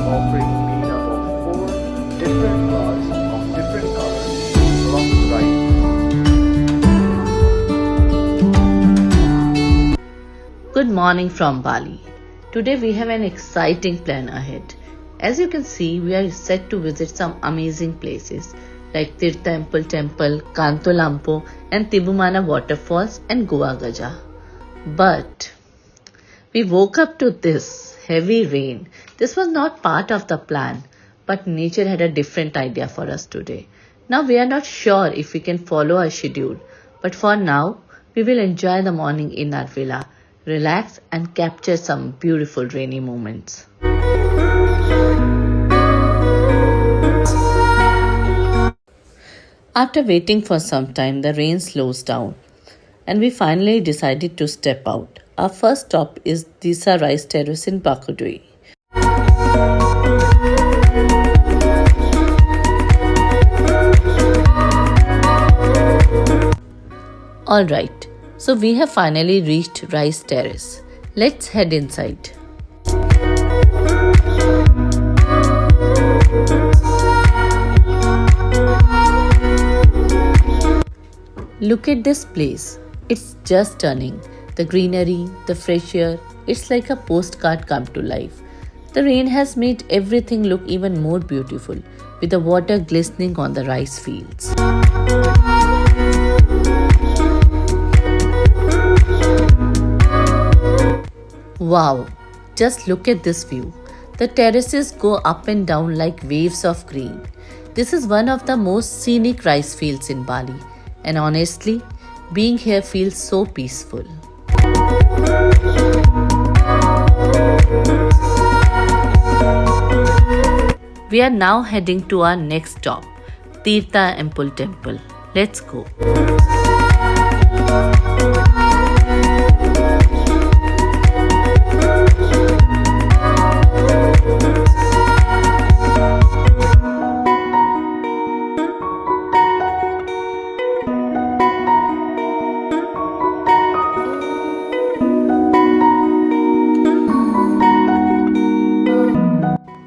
offering made up of four different bars of different colors along the right. Good morning from Bali. Today we have an exciting plan ahead. As you can see, we are set to visit some amazing places like Tirta Empul Temple, Kanto Lampo and Tibumana Waterfalls and Goa Gaja. But we woke up to this heavy rain. This was not part of the plan, but nature had a different idea for us today. Now we are not sure if we can follow our schedule, but for now, we will enjoy the morning in our villa, relax and capture some beautiful rainy moments. After waiting for some time, the rain slows down and we finally decided to step out. Our first stop is Desa Rice Terrace in Pakodui. Alright, so we have finally reached Rice Terrace. Let's head inside. Look at this place. It's just stunning. The greenery, the fresh air, it's like a postcard come to life. The rain has made everything look even more beautiful, with the water glistening on the rice fields. Wow, just look at this view. The terraces go up and down like waves of green. This is one of the most scenic rice fields in Bali, and honestly, being here feels so peaceful. We are now heading to our next stop, Tirta Empul Temple. Let's go.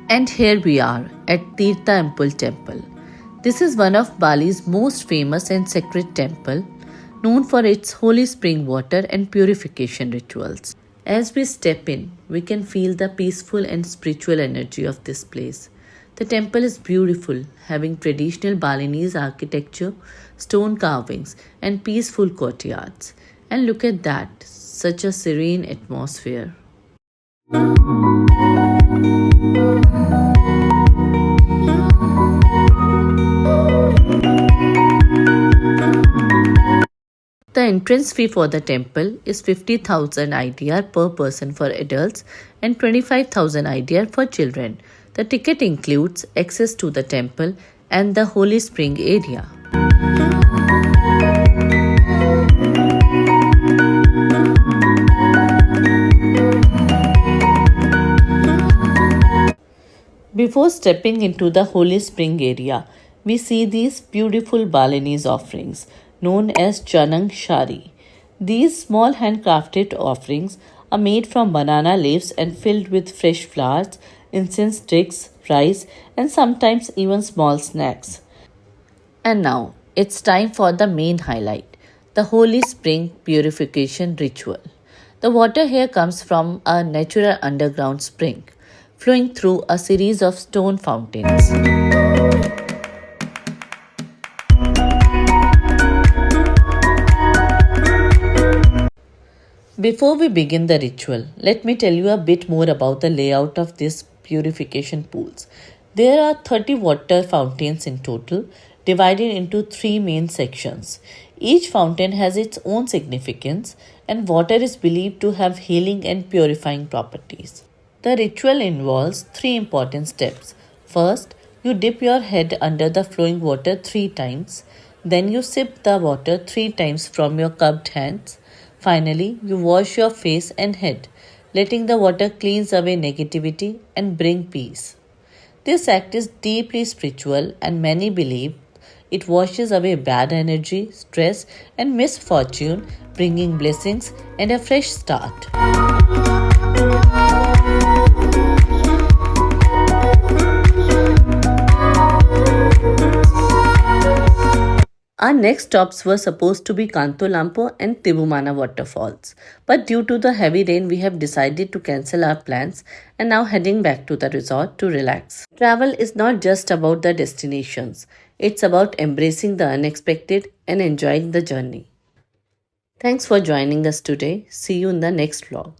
And here we are at Tirta Empul Temple. This is one of Bali's most famous and sacred temple, known for its holy spring water and purification rituals. As we step in, we can feel the peaceful and spiritual energy of this place. The temple is beautiful, having traditional Balinese architecture, stone carvings, and peaceful courtyards. And look at that, such a serene atmosphere. The entrance fee for the temple is 50,000 IDR per person for adults and 25,000 IDR for children. The ticket includes access to the temple and the holy spring area. Before stepping into the holy spring area, we see these beautiful Balinese offerings known as Chanang Shari. These small handcrafted offerings are made from banana leaves and filled with fresh flowers, incense sticks, rice, and sometimes even small snacks. And now, it's time for the main highlight, the Holy Spring Purification Ritual. The water here comes from a natural underground spring, flowing through a series of stone fountains. Before we begin the ritual, let me tell you a bit more about the layout of these purification pools. There are 30 water fountains in total, divided into 3 main sections. Each fountain has its own significance, and water is believed to have healing and purifying properties. The ritual involves 3 important steps. First, you dip your head under the flowing water 3 times. Then you sip the water 3 times from your cupped hands. Finally, you wash your face and head, letting the water cleanse away negativity and bring peace. This act is deeply spiritual, and many believe it washes away bad energy, stress, and misfortune, bringing blessings and a fresh start. Our next stops were supposed to be Kanto Lampo and Tibumana Waterfalls, but due to the heavy rain, we have decided to cancel our plans and now heading back to the resort to relax. Travel is not just about the destinations, it's about embracing the unexpected and enjoying the journey. Thanks for joining us today. See you in the next vlog.